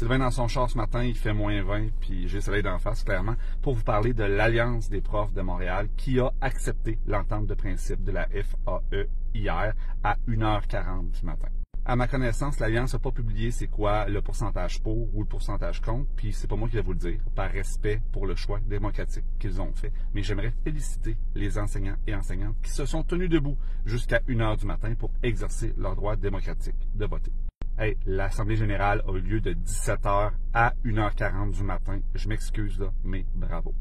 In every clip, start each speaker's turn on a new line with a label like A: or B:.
A: Sylvain, dans son char ce matin, il fait -20, puis j'ai le soleil d'en face, clairement, pour vous parler de l'Alliance des profs de Montréal qui a accepté l'entente de principe de la FAE hier à 1h40 du matin. À ma connaissance, l'Alliance n'a pas publié c'est quoi le pourcentage pour ou le pourcentage contre, puis c'est pas moi qui vais vous le dire, par respect pour le choix démocratique qu'ils ont fait. Mais j'aimerais féliciter les enseignants et enseignantes qui se sont tenus debout jusqu'à 1h du matin pour exercer leur droit démocratique de voter. Hey, l'Assemblée générale a eu lieu de 17h à 1h40 du matin. Je m'excuse là, mais bravo.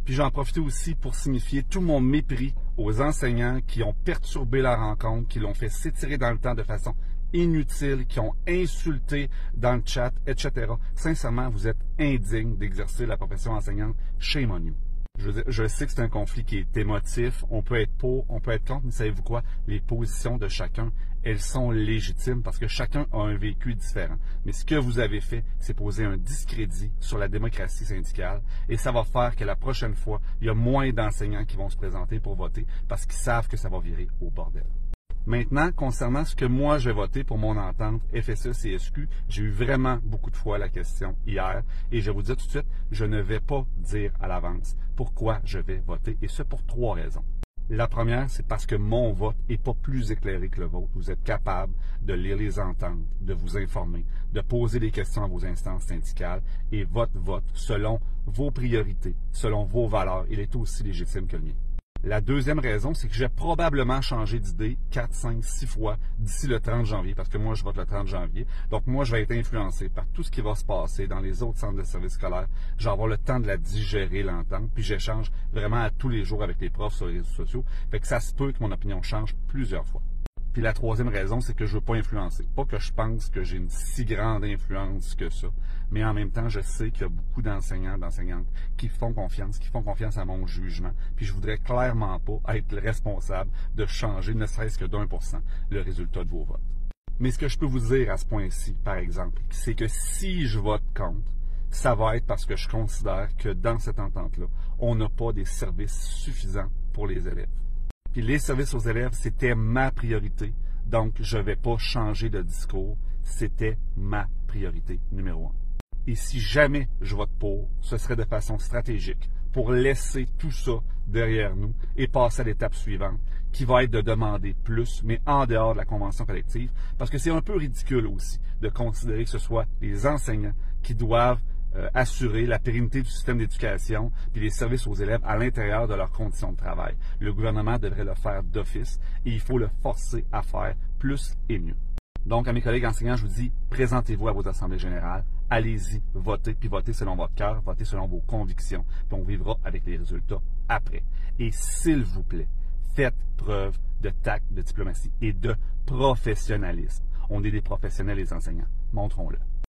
A: Puis j'en profite aussi pour signifier tout mon mépris aux enseignants qui ont perturbé la rencontre, qui l'ont fait s'étirer dans le temps de façon inutile, qui ont insulté dans le chat, etc. Sincèrement, vous êtes indigne d'exercer la profession enseignante. Shame on you. Je sais que c'est un conflit qui est émotif. On peut être pour, on peut être contre, mais savez-vous quoi? Les positions de chacun, elles sont légitimes parce que chacun a un vécu différent. Mais ce que vous avez fait, c'est poser un discrédit sur la démocratie syndicale et ça va faire que la prochaine fois, il y a moins d'enseignants qui vont se présenter pour voter parce qu'ils savent que ça va virer au bordel. Maintenant, concernant ce que moi je vais voter pour mon entente FSE-CSQ, j'ai eu vraiment beaucoup de fois la question hier et je vais vous dire tout de suite, je ne vais pas dire à l'avance pourquoi je vais voter et ce pour 3 raisons. La première, c'est parce que mon vote n'est pas plus éclairé que le vôtre. Vous êtes capable de lire les ententes, de vous informer, de poser des questions à vos instances syndicales et votre vote, selon vos priorités, selon vos valeurs, il est aussi légitime que le mien. La deuxième raison, c'est que j'ai probablement changé d'idée 4, 5, 6 fois d'ici le 30 janvier, parce que moi, je vote le 30 janvier. Donc, moi, je vais être influencé par tout ce qui va se passer dans les autres centres de services scolaires. Je vais avoir le temps de la digérer, l'entente, puis j'échange vraiment à tous les jours avec les profs sur les réseaux sociaux. Fait que ça se peut que mon opinion change plusieurs fois. Puis la troisième raison, c'est que je ne veux pas influencer. Pas que je pense que j'ai une si grande influence que ça, mais en même temps, je sais qu'il y a beaucoup d'enseignants, d'enseignantes qui font confiance à mon jugement. Puis je voudrais clairement pas être le responsable de changer, ne serait-ce que d'1% le résultat de vos votes. Mais ce que je peux vous dire à ce point-ci, par exemple, c'est que si je vote contre, ça va être parce que je considère que dans cette entente-là, on n'a pas des services suffisants pour les élèves. Puis les services aux élèves, c'était ma priorité. Donc, je ne vais pas changer de discours. C'était ma priorité numéro 1. Et si jamais je vote pour, ce serait de façon stratégique pour laisser tout ça derrière nous et passer à l'étape suivante, qui va être de demander plus, mais en dehors de la convention collective, parce que c'est un peu ridicule aussi de considérer que ce soit les enseignants qui doivent assurer la pérennité du système d'éducation puis les services aux élèves à l'intérieur de leurs conditions de travail. Le gouvernement devrait le faire d'office et il faut le forcer à faire plus et mieux. Donc, à mes collègues enseignants, je vous dis, présentez-vous à vos assemblées générales, allez-y, votez, puis votez selon votre cœur, votez selon vos convictions, puis on vivra avec les résultats après. Et s'il vous plaît, faites preuve de tact, de diplomatie et de professionnalisme. On est des professionnels, les enseignants. Montrons-le.